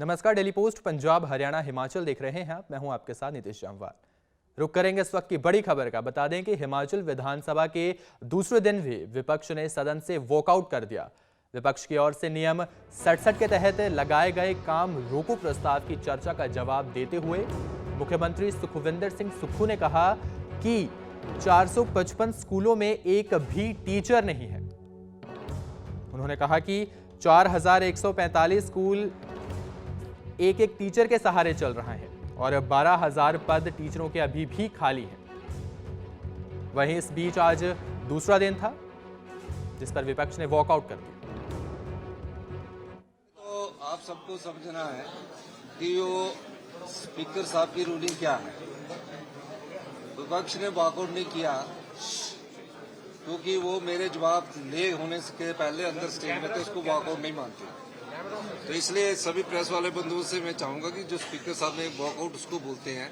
नमस्कार, daily post Punjab Haryana Himachal देख रहे हैं आप। मैं हूं आपके साथ नीतीश जामवाल। रुक करेंगे इस वक्त की बड़ी खबर का। बता दें कि हिमाचल विधानसभा के दूसरे दिन भी विपक्ष ने सदन से वॉकआउट कर दिया। विपक्ष की ओर से नियम 67 के तहत लगाए गए काम रोको प्रस्ताव की चर्चा का जवाब देते हुए मुख्यमंत्री सुखविंदर सिंह सुक्खू ने कहा कि 455 स्कूलों में एक भी टीचर नहीं है। उन्होंने कहा कि 4145 स्कूल एक एक टीचर के सहारे चल रहा है और 12,000 पद टीचरों के अभी भी खाली हैं। वहीं इस बीच आज दूसरा दिन था जिस पर विपक्ष ने वॉकआउट कर दिया। तो आप सबको समझना है कि वो स्पीकर साहब की रूलिंग क्या है। विपक्ष ने वॉकआउट नहीं किया क्योंकि वो मेरे जवाब ले होने के पहले अंदर स्टेज में थे, उसको वॉकआउट नहीं मानते। तो इसलिए सभी प्रेस वाले बंधुओं से मैं चाहूंगा कि जो स्पीकर साहब ने वॉकआउट उसको बोलते हैं,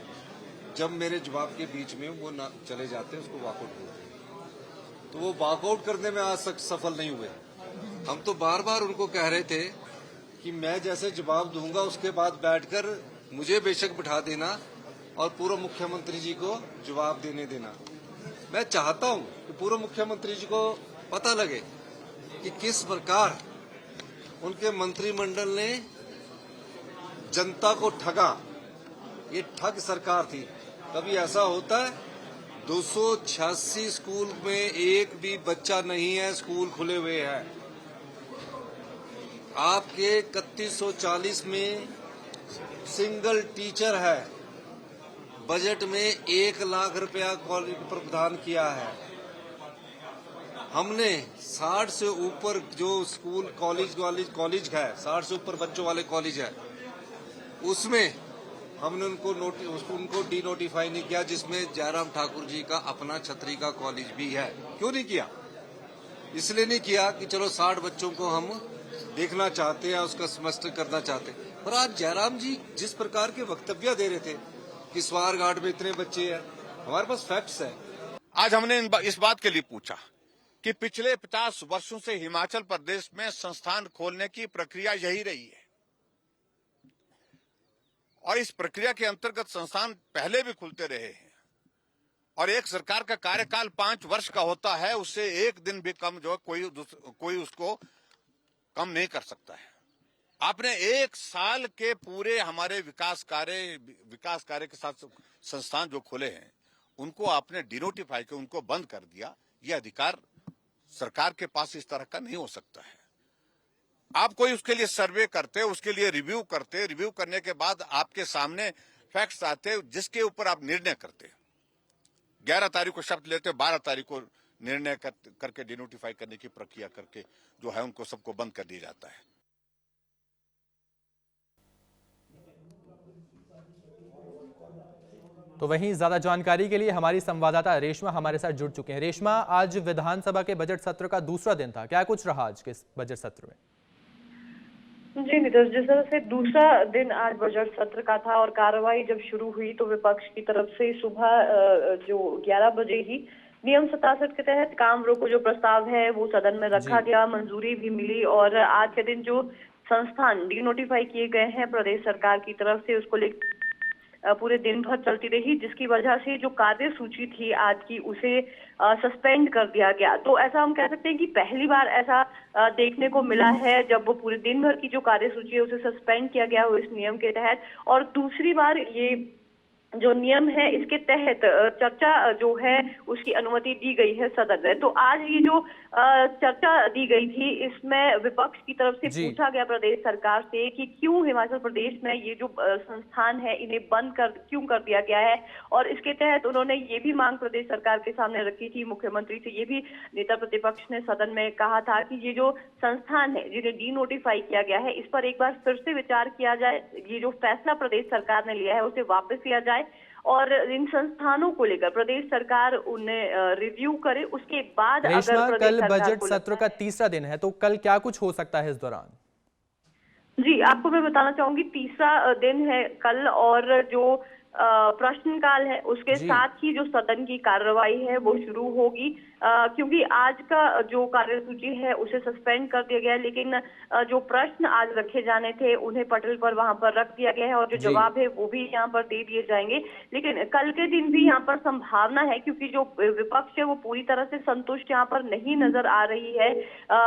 जब मेरे जवाब के बीच में वो ना चले जाते हैं उसको वॉकआउट बोलते हैं। तो वो वॉकआउट करने में आज तक सफल नहीं हुए। हम तो बार बार उनको कह रहे थे कि मैं जैसे जवाब दूंगा उसके बाद बैठकर मुझे बेशक बिठा देना और पूर्व मुख्यमंत्री जी को जवाब देने देना। मैं चाहता हूं कि पूर्व मुख्यमंत्री जी को पता लगे कि किस प्रकार उनके मंत्रिमंडल ने जनता को ठगा। ये ठग सरकार थी। कभी ऐसा होता है? 286 स्कूल में एक भी बच्चा नहीं है, स्कूल खुले हुए हैं। आपके 3140 में सिंगल टीचर है। बजट में 1 लाख रुपया कॉलेज पर प्रदान किया है। हमने 60 से ऊपर जो स्कूल कॉलेज है, 60 से ऊपर बच्चों वाले कॉलेज है, उसमें हमने उनको डी नोटिफाई नहीं किया, जिसमें जयराम ठाकुर जी का अपना छतरी का कॉलेज भी है। क्यों नहीं किया? इसलिए नहीं किया कि चलो 60 बच्चों को हम देखना चाहते हैं, उसका सेमेस्टर करना चाहते हैं। पर आज जयराम जी जिस प्रकार के वक्तव्य दे रहे थे कि स्वारघाट में इतने बच्चे हैं, हमारे पास फैक्ट्स है। आज हमने इस बात के लिए पूछा कि पिछले 50 वर्षों से हिमाचल प्रदेश में संस्थान खोलने की प्रक्रिया यही रही है और इस प्रक्रिया के अंतर्गत संस्थान पहले भी खुलते रहे हैं और एक सरकार का कार्यकाल 5 वर्ष का होता है, उससे एक दिन भी कम जो कोई उसको कम नहीं कर सकता है। आपने 1 साल के पूरे हमारे विकास कार्य के साथ संस्थान जो खोले हैं उनको आपने डिनोटिफाई कर उनको बंद कर दिया। यह अधिकार सरकार के पास इस तरह का नहीं हो सकता है। आप कोई उसके लिए सर्वे करते, उसके लिए रिव्यू करते, रिव्यू करने के बाद आपके सामने फैक्ट्स आते जिसके ऊपर आप निर्णय करते। 11 तारीख को शपथ लेते, 12 तारीख को निर्णय करके डिनोटिफाई करने की प्रक्रिया करके जो है उनको सबको बंद कर दिया जाता है। तो वहीं ज्यादा जानकारी के लिए हमारी संवाददाता रेशमा हमारे साथ जुड़ चुके हैं। रेशमा, आज विधानसभा के बजट सत्र का दूसरा दिन था, क्या कुछ रहा आज के बजट सत्र में? जी नीतीश, जिस तरह से दूसरा दिन आज बजट सत्र का था और कार्रवाई जब शुरू हुई तो विपक्ष की तरफ से सुबह जो 11 बजे ही नियम 67 के तहत काम रोको जो प्रस्ताव है वो सदन में रखा गया, मंजूरी भी मिली और आज के दिन जो संस्थान डी नोटिफाई किए गए हैं प्रदेश सरकार की तरफ से उसको लेकर पूरे दिन भर चलती रही, जिसकी वजह से जो कार्य सूची थी आज की उसे सस्पेंड कर दिया गया। तो ऐसा हम कह सकते हैं कि पहली बार ऐसा देखने को मिला है जब वो पूरे दिन भर की जो कार्य सूची है उसे सस्पेंड किया गया हो इस नियम के तहत। और दूसरी बार ये जो नियम है इसके तहत चर्चा जो है उसकी अनुमति दी गई है सदन में। तो आज ये जो चर्चा दी गई थी इसमें विपक्ष की तरफ से पूछा गया प्रदेश सरकार से कि क्यों हिमाचल प्रदेश में ये जो संस्थान है इन्हें बंद क्यों कर दिया गया है। और इसके तहत उन्होंने ये भी मांग प्रदेश सरकार के सामने रखी थी, मुख्यमंत्री से ये भी नेता प्रतिपक्ष ने सदन में कहा था कि ये जो संस्थान है जिन्हें डी नोटिफाई किया गया है इस पर एक बार फिर से विचार किया जाए, ये जो फैसला प्रदेश सरकार ने लिया है उसे वापस लिया जाए और इन संस्थानों को लेकर प्रदेश सरकार उन्हें रिव्यू करे। उसके बाद अगर कल बजट सत्र का तीसरा दिन है तो कल क्या कुछ हो सकता है इस दौरान? जी आपको मैं बताना चाहूंगी, तीसरा दिन है कल और जो प्रश्नकाल है उसके जी। साथ ही जो सदन की कार्रवाई है वो शुरू होगी, क्योंकि आज का जो कार्यसूची है उसे सस्पेंड कर दिया गया है, लेकिन जो प्रश्न आज रखे जाने थे उन्हें पटल पर वहां पर रख दिया गया है और जो जी। जवाब है वो भी यहाँ पर दे दिए जाएंगे। लेकिन कल के दिन भी यहाँ पर संभावना है, क्योंकि जो विपक्ष है वो पूरी तरह से संतुष्ट यहाँ पर नहीं नजर आ रही है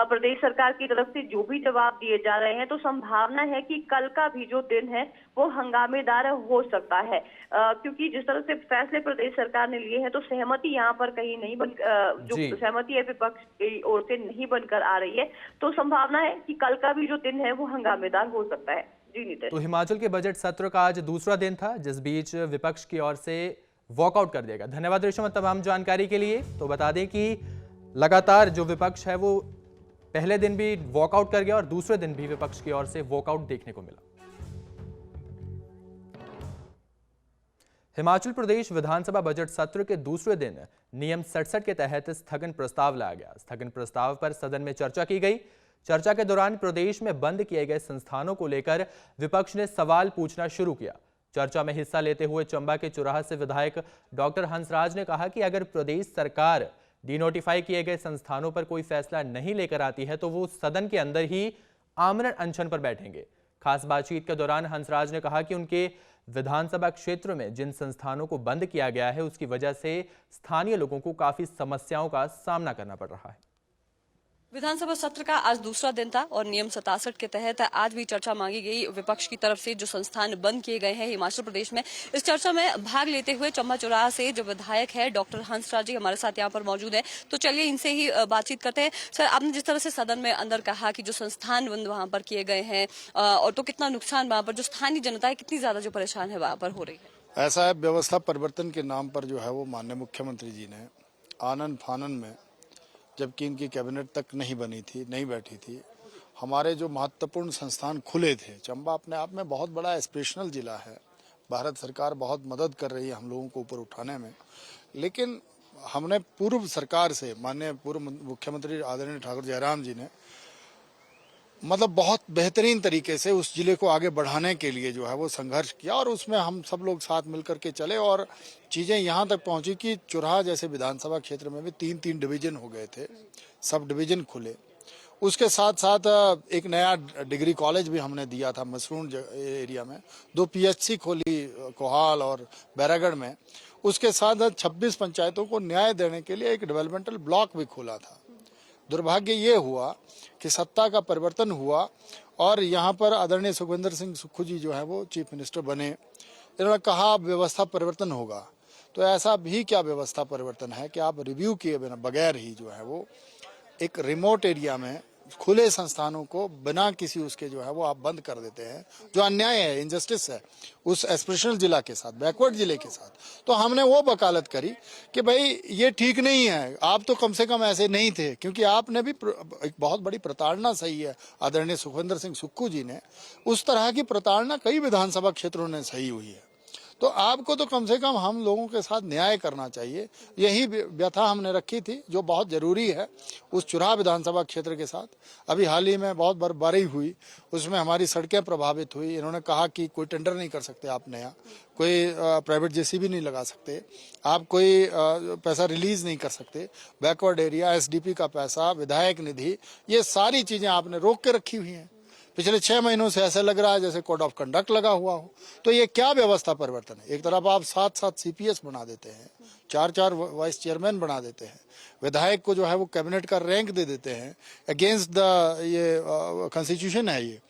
प्रदेश सरकार की तरफ से जो भी जवाब दिए जा रहे हैं, तो संभावना है कि कल का भी जो दिन है वो हंगामेदार हो सकता है, क्योंकि जिस तरह से फैसले प्रदेश सरकार ने लिए हैं तो सहमति यहाँ पर कहीं नहीं जो जी। सहमति है विपक्ष की ओर से नहीं बनकर आ रही है, तो संभावना है कि कल का भी जो दिन है वो हंगामेदार हो सकता है। जी नीतीश। तो हिमाचल के बजट सत्र का आज दूसरा दिन था, जिस बीच विपक्ष की ओर से वॉकआउट कर दिया गया। धन्यवाद रेशम तमाम जानकारी के लिए। तो बता दें कि लगातार जो विपक्ष है वो पहले दिन भी वॉकआउट कर गया और दूसरे दिन भी विपक्ष की ओर से वॉकआउट देखने को मिला। हिमाचल प्रदेश विधानसभा बजट सत्र के दूसरे दिन नियम 67 के तहत स्थगन प्रस्ताव लाया गया। स्थगन प्रस्ताव पर सदन में चर्चा की गई। चर्चा के दौरान प्रदेश में बंद किए गए संस्थानों को लेकर विपक्ष ने सवाल पूछना शुरू किया। चर्चा में हिस्सा लेते हुए चंबा के चुराह से विधायक डॉक्टर हंसराज ने कहा कि अगर प्रदेश सरकार डिनोटिफाई किए गए संस्थानों पर कोई फैसला नहीं लेकर आती है तो वो सदन के अंदर ही आमरण अनशन पर बैठेंगे। खास बातचीत के दौरान हंसराज ने कहा कि उनके विधानसभा क्षेत्र में जिन संस्थानों को बंद किया गया है उसकी वजह से स्थानीय लोगों को काफी समस्याओं का सामना करना पड़ रहा है। विधानसभा सत्र का आज दूसरा दिन था और नियम 67 के तहत आज भी चर्चा मांगी गई विपक्ष की तरफ से जो संस्थान बंद किए गए हैं हिमाचल प्रदेश में। इस चर्चा में भाग लेते हुए चंबा चौराहा से जो विधायक है डॉक्टर हंसराज जी हमारे साथ यहाँ पर मौजूद है, तो चलिए इनसे ही बातचीत करते हैं। सर, आपने जिस तरह से सदन में अंदर कहा कि जो संस्थान बंद वहां पर किए गए हैं और तो कितना नुकसान वहां पर जो स्थानीय जनता है कितनी ज्यादा जो परेशान है वहां पर हो रही है। ऐसा है, व्यवस्था परिवर्तन के नाम पर जो है वो माननीय मुख्यमंत्री जी ने आनन फानन में, जबकि इनकी कैबिनेट तक नहीं बनी थी, नहीं बैठी थी, हमारे जो महत्वपूर्ण संस्थान खुले थे। चंबा अपने आप में बहुत बड़ा एस्पिरेशनल जिला है, भारत सरकार बहुत मदद कर रही है हम लोगों को ऊपर उठाने में, लेकिन हमने पूर्व सरकार से, माननीय पूर्व मुख्यमंत्री आदरणीय ठाकुर जयराम जी ने मतलब बहुत बेहतरीन तरीके से उस जिले को आगे बढ़ाने के लिए जो है वो संघर्ष किया और उसमें हम सब लोग साथ मिलकर के चले और चीज़ें यहाँ तक पहुँची कि चुराह जैसे विधानसभा क्षेत्र में भी 3-3 डिवीजन हो गए थे, सब डिवीजन खुले। उसके साथ साथ एक नया डिग्री कॉलेज भी हमने दिया था मसरून एरिया में, 2 PHC खोली कोहाल और बैरागढ़ में। उसके साथ 26 पंचायतों को न्याय देने के लिए एक डेवलपमेंटल ब्लॉक भी खोला था। दुर्भाग्य ये हुआ कि सत्ता का परिवर्तन हुआ और यहाँ पर आदरणीय सुखविंदर सिंह सुक्खू जी जो है वो चीफ मिनिस्टर बने। इन्होंने कहा व्यवस्था परिवर्तन होगा, तो ऐसा भी क्या व्यवस्था परिवर्तन है कि आप रिव्यू किए बिना बगैर ही जो है वो एक रिमोट एरिया में खुले संस्थानों को बिना किसी उसके जो है वो आप बंद कर देते हैं, जो अन्याय है, इनजस्टिस है उस एस्पिरेशनल जिला के साथ, बैकवर्ड जिले के साथ। तो हमने वो वकालत करी कि भाई ये ठीक नहीं है, आप तो कम से कम ऐसे नहीं थे, क्योंकि आपने भी एक बहुत बड़ी प्रताड़ना सही है आदरणीय सुखविंदर सिंह सुक्खू जी ने, उस तरह की प्रताड़ना कई विधानसभा क्षेत्रों ने सही हुई है, तो आपको तो कम से कम हम लोगों के साथ न्याय करना चाहिए। यही व्यथा हमने रखी थी जो बहुत जरूरी है उस चुराह विधानसभा क्षेत्र के साथ। अभी हाल ही में बहुत बर्फबारी हुई, उसमें हमारी सड़कें प्रभावित हुई। इन्होंने कहा कि कोई टेंडर नहीं कर सकते आप नया, कोई प्राइवेट JCB नहीं लगा सकते, आप कोई पैसा रिलीज नहीं कर सकते, बैकवर्ड एरिया, SDP का पैसा, विधायक निधि, ये सारी चीजें आपने रोक के रखी हुई हैं। पिछले 6 महीनों से ऐसे लग रहा है जैसे कोड ऑफ कंडक्ट लगा हुआ हो। तो ये क्या व्यवस्था परिवर्तन है? एक तरफ आप 7-7 CPS बना देते हैं, 4-4 वाइस चेयरमैन बना देते हैं, विधायक को जो है वो कैबिनेट का रैंक दे देते हैं, अगेंस्ट द ये कॉन्स्टिट्यूशन है ये।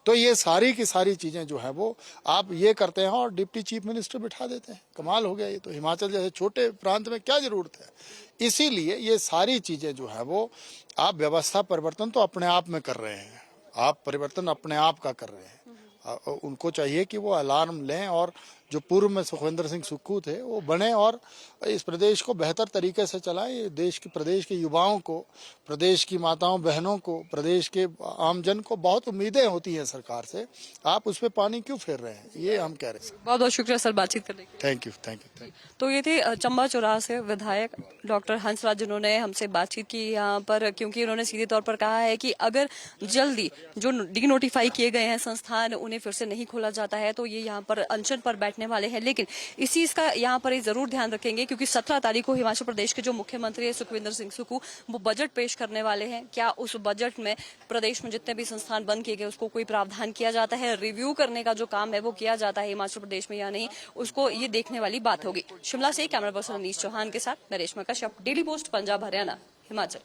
तो ये सारी की सारी चीजें जो है वो आप ये करते हैं और डिप्टी चीफ मिनिस्टर बिठा देते हैं। कमाल हो गया ये तो। हिमाचल जैसे छोटे प्रांत में क्या जरूरत है? इसीलिए ये सारी चीजें जो है वो आप व्यवस्था परिवर्तन तो अपने आप में कर रहे हैं, आप परिवर्तन अपने आप का कर रहे हैं। उनको चाहिए कि वो अलार्म लें और जो पूर्व में सुखविंदर सिंह सुक्खू थे वो बने और इस प्रदेश को बेहतर तरीके से चलाएं। प्रदेश के युवाओं को, प्रदेश की माताओं बहनों को, प्रदेश के आमजन को बहुत उम्मीदें होती हैं सरकार से, आप उस पर पानी क्यों फेर रहे हैं? ये हम कह रहे हैं। बहुत बहुत शुक्रिया सर बातचीत करने के लिए। Thank you. तो ये थे चंबा चौराहा से विधायक डॉक्टर हंसराज, जिन्होंने हमसे बातचीत की यहाँ पर, क्योंकि उन्होंने सीधे तौर पर कहा है कि अगर जल्दी जो डी नोटिफाई किए गए हैं संस्थान उन्हें फिर से नहीं खोला जाता है तो ये यहाँ पर अनशन पर बैठ देखने वाले हैं। लेकिन इस चीज का यहाँ पर जरूर ध्यान रखेंगे क्योंकि 17 तारीख को हिमाचल प्रदेश के जो मुख्यमंत्री है सुखविंदर सिंह सुक्खू वो बजट पेश करने वाले हैं। क्या उस बजट में प्रदेश में जितने भी संस्थान बंद किए गए उसको कोई प्रावधान किया जाता है, रिव्यू करने का जो काम है वो किया जाता है हिमाचल प्रदेश में या नहीं, उसको ये देखने वाली बात होगी। शिमला से कैमरा पर्सन अनीश चौहान के साथ मैं रेशमा कश्यप, डेली पोस्ट, पंजाब हरियाणा हिमाचल।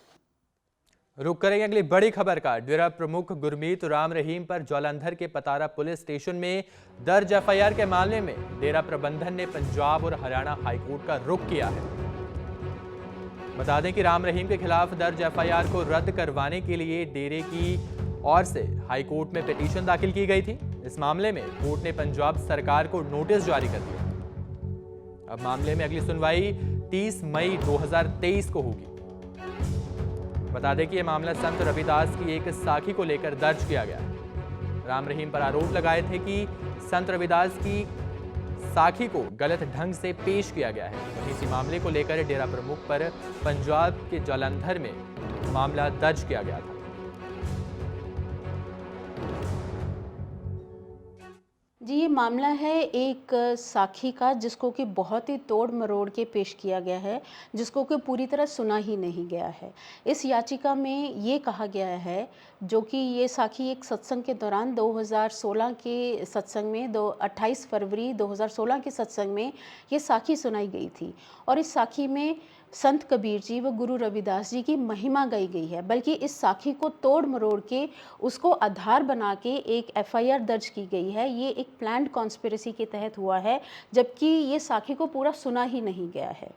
रुक करेंगे अगली बड़ी खबर का। डेरा प्रमुख गुरमीत राम रहीम पर जालंधर के पतारा पुलिस स्टेशन में दर्ज एफआईआर के मामले में डेरा प्रबंधन ने पंजाब और हरियाणा हाईकोर्ट का रुख किया है। बता दें कि राम रहीम के खिलाफ दर्ज एफआईआर को रद्द करवाने के लिए डेरे की ओर से हाईकोर्ट में पिटीशन दाखिल की गई थी। इस मामले में कोर्ट ने पंजाब सरकार को नोटिस जारी कर दिया। अब मामले में अगली सुनवाई 30 मई 2023 को होगी। बता दें कि यह मामला संत रविदास की एक साखी को लेकर दर्ज किया गया है। राम रहीम पर आरोप लगाए थे कि संत रविदास की साखी को गलत ढंग से पेश किया गया है। वहीं इसी मामले को लेकर डेरा प्रमुख पर पंजाब के जालंधर में मामला दर्ज किया गया था। जी, ये मामला है एक साखी का जिसको कि बहुत ही तोड़ मरोड़ के पेश किया गया है, जिसको कि पूरी तरह सुना ही नहीं गया है। इस याचिका में ये कहा गया है जो कि ये साखी एक सत्संग के दौरान 2016 के सत्संग में 28 फरवरी 2016 के सत्संग में ये साखी सुनाई गई थी और इस साखी में संत कबीर जी व गुरु रविदास जी की महिमा गाई गई है। बल्कि इस साखी को तोड़ मरोड़ के उसको आधार बना के एक एफआईआर दर्ज की गई है। ये एक प्लान्ड कॉन्स्पिरेसी के तहत हुआ है, जबकि ये साखी को पूरा सुना ही नहीं गया है।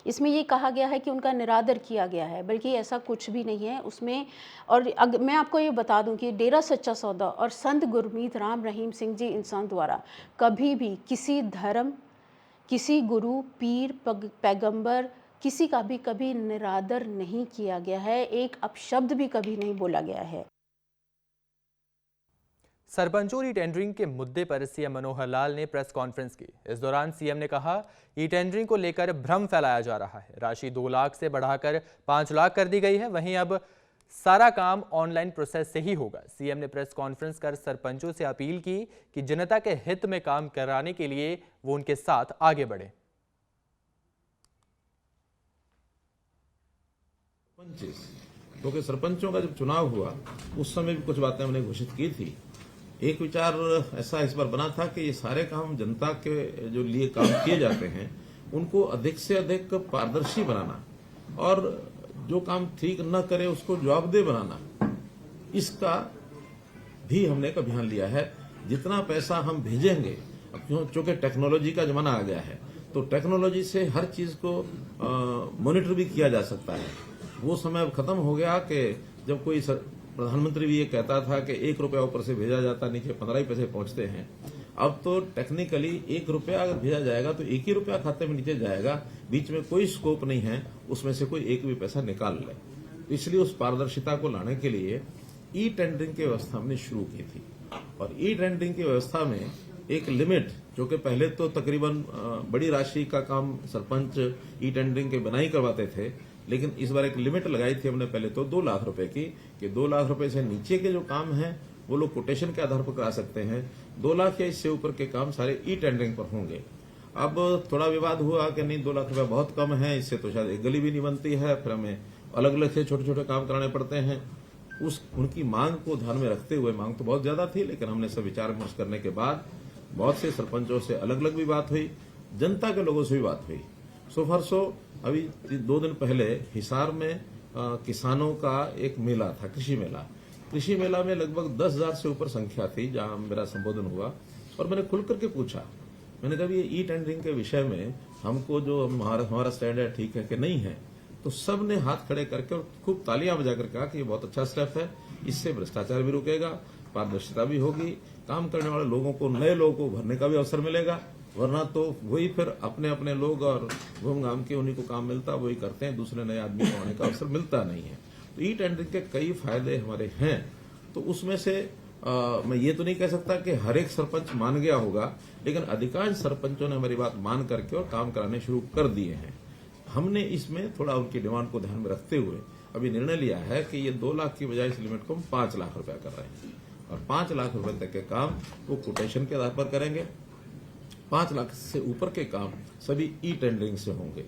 इसमें ये कहा गया है कि उनका निरादर किया गया है, बल्कि ऐसा कुछ भी नहीं है उसमें। और मैं आपको ये बता दूं कि डेरा सच्चा सौदा और संत गुरमीत राम रहीम सिंह जी इंसान द्वारा कभी भी किसी धर्म, किसी गुरु, पीर, पैगंबर, किसी का भी कभी निरादर नहीं किया गया है। एक अपशब्द भी कभी नहीं बोला गया है। सरपंचों ई टेंडरिंग के मुद्दे पर सीएम मनोहर लाल ने प्रेस कॉन्फ्रेंस की। इस दौरान सीएम ने कहा, ई टेंडरिंग को लेकर भ्रम फैलाया जा रहा है। राशि 2 लाख से बढ़ाकर 5 लाख कर दी गई है। वहीं अब सारा काम ऑनलाइन प्रोसेस से ही होगा। सीएम ने प्रेस कॉन्फ्रेंस कर सरपंचों से अपील की कि जनता के हित में काम कराने के लिए वो उनके साथ आगे बढ़े। क्योंकि सरपंचों का जब चुनाव हुआ उस समय भी कुछ बातें हमने घोषित की थी। एक विचार ऐसा इस बार बना था कि ये सारे काम जनता के जो लिए काम किए जाते हैं उनको अधिक से अधिक पारदर्शी बनाना और जो काम ठीक न करे उसको जवाबदेह बनाना, इसका भी हमने एक अभियान लिया है। जितना पैसा हम भेजेंगे, अब चूंकि टेक्नोलॉजी का जमाना आ गया है तो टेक्नोलॉजी से हर चीज को मॉनिटर भी किया जा सकता है। वो समय अब खत्म हो गया कि जब कोई प्रधानमंत्री भी ये कहता था कि 1 रुपया ऊपर से भेजा जाता, नीचे 15 ही पैसे पहुंचते हैं। अब तो टेक्निकली 1 रुपया अगर भेजा जाएगा तो 1 ही रुपया खाते में नीचे जाएगा, बीच में कोई स्कोप नहीं है उसमें से कोई एक भी पैसा निकाल ले। तो इसलिए उस पारदर्शिता को लाने के लिए ई टेंडरिंग की व्यवस्था हमने शुरू की थी। और ई टेंडरिंग की व्यवस्था में एक लिमिट, जो कि पहले तो तकरीबन बड़ी राशि का काम सरपंच ई टेंडरिंग के बिना ही करवाते थे, लेकिन इस बार एक लिमिट लगाई थी हमने पहले तो 2 लाख रुपए की, कि 2 लाख रुपए से नीचे के जो काम हैं वो लोग कोटेशन के आधार पर करा सकते हैं। 2 लाख या इससे ऊपर के काम सारे ई टेंडरिंग पर होंगे। अब थोड़ा विवाद हुआ कि नहीं 2 लाख रुपए बहुत कम है, इससे तो शायद एक गली भी नहीं बनती है, फिर हमें अलग अलग से छोटे छोटे काम कराने पड़ते हैं। उनकी मांग को ध्यान में रखते हुए, मांग तो बहुत ज्यादा थी, लेकिन हमने सब विचार विमर्श करने के बाद बहुत से सरपंचों से अलग अलग भी बात हुई, जनता के लोगों से भी बात हुई। सो फॉर सो अभी 2 दिन पहले हिसार में किसानों का एक मेला था, कृषि मेला। कृषि मेला में लगभग 10,000 से ऊपर संख्या थी जहां मेरा संबोधन हुआ और मैंने खुल करके पूछा, मैंने कहा ये ई टेंडरिंग के विषय में हमको जो हमारा स्टैंड है ठीक है कि नहीं है। तो सब ने हाथ खड़े करके और खूब तालियां बजाकर कहा कि ये बहुत अच्छा स्टेप है, इससे भ्रष्टाचार भी रुकेगा, पारदर्शिता भी होगी, काम करने वाले लोगों को, नए लोगों को भरने का भी अवसर मिलेगा। वरना तो वही फिर अपने अपने लोग और घूम घाम के उन्हीं को काम मिलता, वही करते हैं, दूसरे नए आदमी को आने का अवसर मिलता नहीं है। तो ई टेंडरिंग के कई फायदे हमारे हैं। तो उसमें से मैं ये तो नहीं कह सकता कि हर एक सरपंच मान गया होगा, लेकिन अधिकांश सरपंचों ने हमारी बात मान करके और काम कराने शुरू कर दिए हैं। हमने इसमें थोड़ा उनकी डिमांड को ध्यान में रखते हुए अभी निर्णय लिया है कि ये 2 लाख की बजाय इस लिमिट को हम 5 लाख रुपया कर रहे हैं और 5 लाख रुपए तक के काम वो कोटेशन के आधार पर करेंगे। 5 लाख से ऊपर के काम सभी ई टेंडरिंग से होंगे।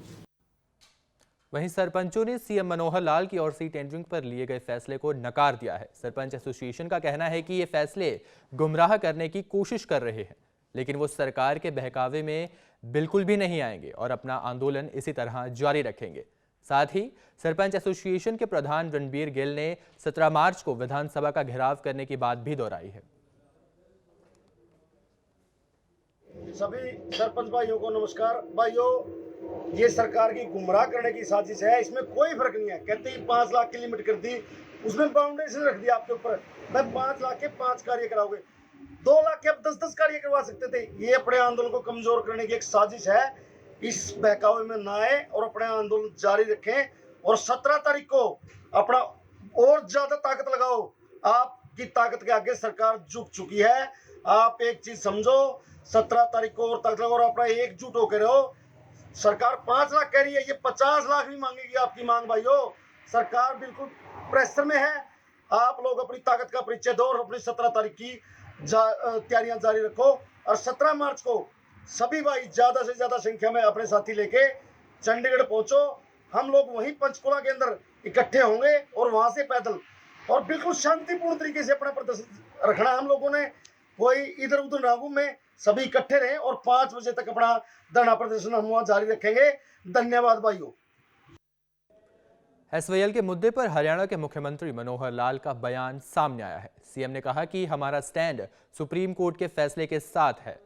वहीं सरपंचों ने सीएम मनोहर लाल की ओर से टेंडरिंग पर लिए गए फैसले को नकार दिया है। सरपंच एसोसिएशन का कहना है कि ये फैसले गुमराह करने की कोशिश कर रहे हैं, लेकिन वो सरकार के बहकावे में बिल्कुल भी नहीं आएंगे और अपना आंदोलन इसी तरह जारी रखेंगे। साथ ही सरपंच एसोसिएशन के प्रधान रणबीर गिल ने 17 मार्च को विधानसभा का घेराव करने की बात भी दोहराई है। सभी सरपंच भाइयों को नमस्कार। भाइयों, ये सरकार की गुमराह करने की साजिश है, इसमें कोई फर्क नहीं है। कहते ही 5 लाख की लिमिट कर दी, उसमें बाउंडेशन रख दिया आपके ऊपर। मैं 5 लाख के 5 कार्य कराओगे, 2 लाख के अब 10-10 कार्य करवा सकते थे। ये अपने आंदोलन को कमजोर करने की एक साजिश है। इस बहकावे में ना आए और अपने आंदोलन जारी रखें और 17 तारीख को अपना और ज्यादा ताकत लगाओ। आपकी ताकत के आगे सरकार झुक चुकी है। आप एक चीज समझो, 17 तारीख को और ताकत लगाओ और अपना एकजुट होकर रहो। सरकार 5 लाख कह रही है, ये 50 लाख भी मांगेगी आपकी मांग। भाइयों, सरकार बिल्कुल प्रेशर में है। आप लोग अपनी ताकत का परिचय दो और अपनी 17 तारीख की तैयारियां जारी रखो। और 17 मार्च को सभी भाई ज्यादा से ज्यादा संख्या में अपने साथी लेके चंडीगढ़ पहुंचो। हम लोग वहीं पंचकुला के अंदर इकट्ठे होंगे और वहां से पैदल और बिल्कुल शांतिपूर्ण तरीके से अपना प्रदर्शन रखना। हम लोगों ने कोई इधर उधर ना घूमे, सभी इकट्ठे रहें और 5 बजे तक अपना धरना प्रदर्शन हम वहां जारी रखेंगे। धन्यवाद भाइयों। एसवाईएल के मुद्दे पर हरियाणा के मुख्यमंत्री मनोहर लाल का बयान सामने आया है। सीएम ने कहा कि हमारा स्टैंड सुप्रीम कोर्ट के फैसले के साथ है।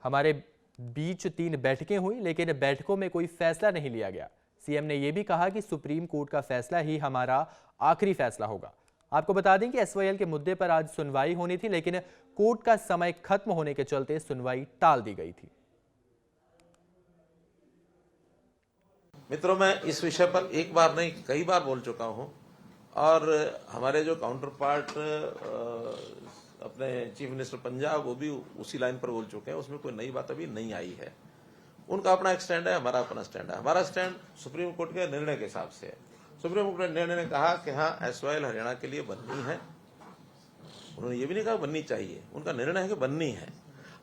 हमारे बीच 3 बैठकें हुई, लेकिन बैठकों में कोई फैसला नहीं लिया गया। सीएम ने यह भी कहा कि सुप्रीम कोर्ट का फैसला ही हमारा आखिरी फैसला होगा। आपको बता दें कि एसवाईएल के मुद्दे पर आज सुनवाई होनी थी, लेकिन कोर्ट का समय खत्म होने के चलते सुनवाई टाल दी गई थी। मित्रों, मैं इस विषय पर एक बार नहीं कई बार बोल चुका हूं और हमारे जो काउंटर पार्ट अपने चीफ मिनिस्टर पंजाब, वो भी उसी लाइन पर बोल चुके हैं। उसमें कोई नई बात अभी नहीं आई है। उनका अपना एक स्टैंड है, हमारा अपना स्टैंड है। हमारा स्टैंड सुप्रीम कोर्ट के निर्णय के हिसाब से है। सुप्रीम कोर्ट के निर्णय ने कहा कि हाँ, एसवाईएल हरियाणा के लिए बननी है। उन्होंने ये भी नहीं कहा बननी चाहिए, उनका निर्णय है कि बननी है।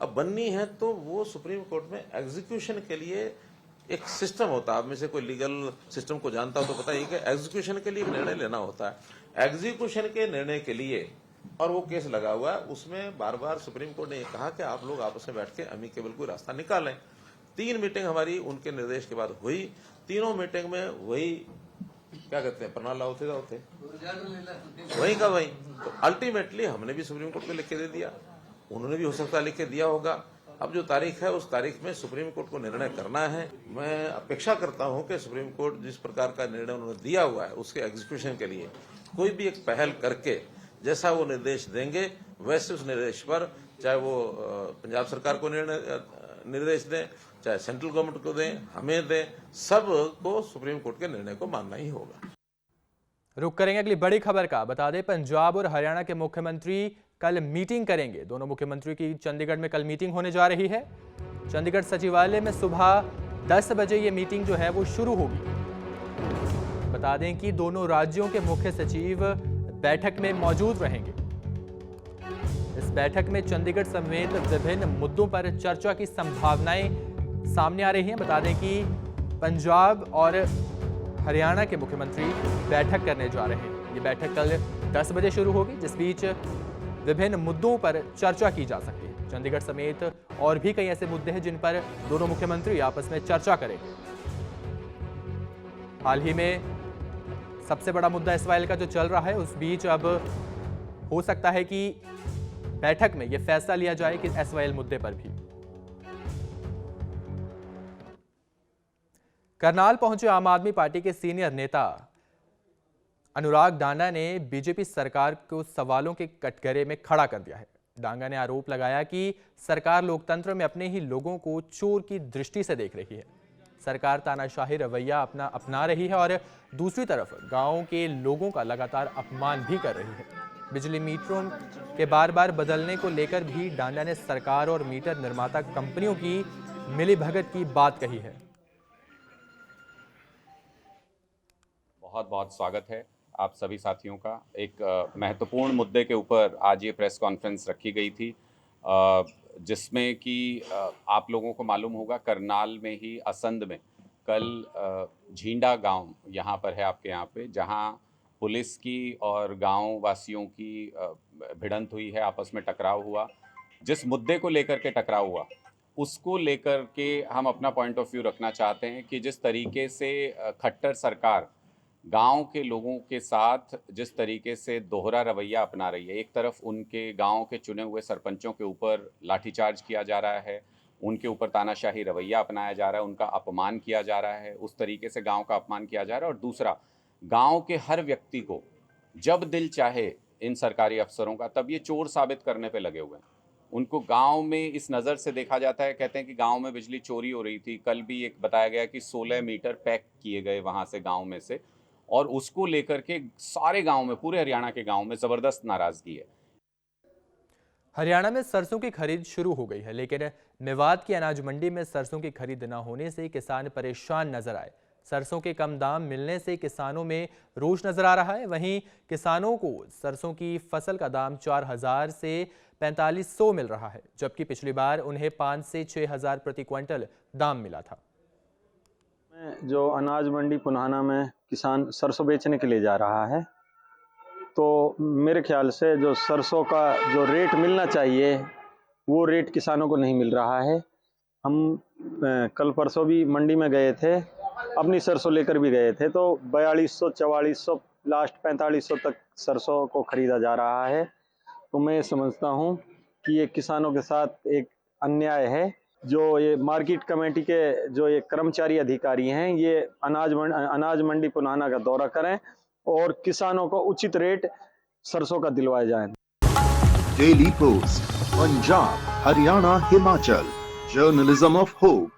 अब बननी है तो वो सुप्रीम कोर्ट में एग्जीक्यूशन के लिए एक सिस्टम होता है। आप में से कोई लीगल सिस्टम को जानता हो तो पता ही कि एग्जीक्यूशन के लिए निर्णय लेना होता है। एग्जीक्यूशन के निर्णय के लिए और वो केस लगा हुआ है, उसमें बार बार सुप्रीम कोर्ट ने ये कहा कि आप लोग आपस में बैठ के अमिकेबल कोई रास्ता निकालें। 3 मीटिंग हमारी उनके निर्देश के बाद हुई। तीनों मीटिंग में वही क्या कहते हैं, प्रणाला होते वही का वही। तो अल्टीमेटली हमने भी सुप्रीम कोर्ट को लिख के दे दिया, उन्होंने भी हो सकता है लिख के दिया होगा। अब जो तारीख है उस तारीख में सुप्रीम कोर्ट को निर्णय करना है। मैं अपेक्षा करता हूं कि सुप्रीम कोर्ट जिस प्रकार का निर्णय उन्होंने दिया हुआ है उसके एग्जीक्यूशन के लिए कोई भी एक पहल करके जैसा वो निर्देश देंगे वैसे उस निर्देश पर, चाहे वो पंजाब सरकार को निर्देश दें, चाहे सेंट्रल गवर्नमेंट को दें, हमें दें, सबको सुप्रीम कोर्ट के निर्णय को मानना ही होगा। रुक करेंगे अगली बड़ी खबर का। बता दें, पंजाब और हरियाणा के मुख्यमंत्री कल मीटिंग करेंगे। दोनों मुख्यमंत्रियों की चंडीगढ़ में कल मीटिंग होने जा रही है। चंडीगढ़ सचिवालय में सुबह 10 बजे ये मीटिंग जो है वो शुरू होगी। बता दें कि दोनों राज्यों के मुख्य सचिव बैठक में मौजूद रहेंगे। इस बैठक में चंडीगढ़ समेत विभिन्न मुद्दों पर चर्चा की संभावनाएं सामने आ रही हैं। बता दें कि पंजाब और हरियाणा के मुख्यमंत्री बैठक करने जा रहे हैं। ये बैठक कल 10 बजे शुरू होगी, जिस बीच विभिन्न मुद्दों पर चर्चा की जा सकती है। चंडीगढ़ समेत और भी कई ऐसे मुद्दे हैं जिन पर दोनों मुख्यमंत्री आपस में चर्चा करेंगे। हाल ही में सबसे बड़ा मुद्दा एसवाईएल का जो चल रहा है, उस बीच अब हो सकता है कि बैठक में यह फैसला लिया जाए कि एसवाईएल मुद्दे पर भी। करनाल पहुंचे आम आदमी पार्टी के सीनियर नेता अनुराग डांगा ने बीजेपी सरकार को सवालों के कटघरे में खड़ा कर दिया है। डांगा ने आरोप लगाया कि सरकार लोकतंत्र में अपने ही लोगों को चोर की दृष्टि से देख रही है। सरकार तानाशाही रवैया अपना रही है और दूसरी तरफ गांवों के लोगों का लगातार अपमान भी कर रही है। बिजली मीटरों के बार बार बदलने को लेकर भी डांगा ने सरकार और मीटर निर्माता कंपनियों की मिलीभगत की बात कही है। बहुत बहुत स्वागत है आप सभी साथियों का। एक महत्वपूर्ण मुद्दे के ऊपर आज ये प्रेस कॉन्फ्रेंस रखी गई थी। जिसमें कि आप लोगों को मालूम होगा करनाल में ही असंध में कल झींडा गांव यहाँ पर है आपके यहाँ पे, जहाँ पुलिस की और गांव वासियों की भिड़ंत हुई है, आपस में टकराव हुआ। जिस मुद्दे को लेकर के टकराव हुआ उसको लेकर के हम अपना पॉइंट ऑफ व्यू रखना चाहते हैं कि जिस तरीके से खट्टर सरकार गांव के लोगों के साथ जिस तरीके से दोहरा रवैया अपना रही है, एक तरफ उनके गांव के चुने हुए सरपंचों के ऊपर लाठीचार्ज किया जा रहा है, उनके ऊपर तानाशाही रवैया अपनाया जा रहा है, उनका अपमान किया जा रहा है, उस तरीके से गांव का अपमान किया जा रहा है। और दूसरा, गांव के हर व्यक्ति को जब दिल चाहे इन सरकारी अफसरों का तब ये चोर साबित करने पे लगे हुए हैं। उनको गांव में इस नज़र से देखा जाता है, कहते हैं कि गांव में बिजली चोरी हो रही थी। कल भी एक बताया गया कि 16 मीटर पैक किए गए वहां से गांव में से, और उसको लेकर के सारे गांव में, पूरे हरियाणा के गांव में ज़बरदस्त नाराजगी है। हरियाणा में सरसों की खरीद शुरू हो गई है, लेकिन मेवात की अनाज मंडी में सरसों की खरीद न होने से किसान परेशान नजर आए। सरसों के कम दाम मिलने से किसानों में रोष नजर आ रहा है। वहीं किसानों को सरसों की फसल का दाम 4000 से 4500 मिल रहा है, जबकि पिछली बार उन्हें 5 से 6000 प्रति क्विंटल दाम मिला था। जो अनाज मंडी पुनाना में किसान सरसों बेचने के लिए जा रहा है, तो मेरे ख्याल से जो सरसों का जो रेट मिलना चाहिए वो रेट किसानों को नहीं मिल रहा है। हम कल परसों भी मंडी में गए थे, अपनी सरसों लेकर भी गए थे, तो 4200, 4400, लास्ट 4500 तक सरसों को खरीदा जा रहा है। तो मैं समझता हूँ कि ये किसानों के साथ एक अन्याय है। जो ये मार्केट कमेटी के जो ये कर्मचारी अधिकारी हैं, ये अनाज मंडी पुनाना का दौरा करें और किसानों को उचित रेट सरसों का दिलवाए जाए। Daily post, Punjab, Haryana, Himachal, journalism of hope.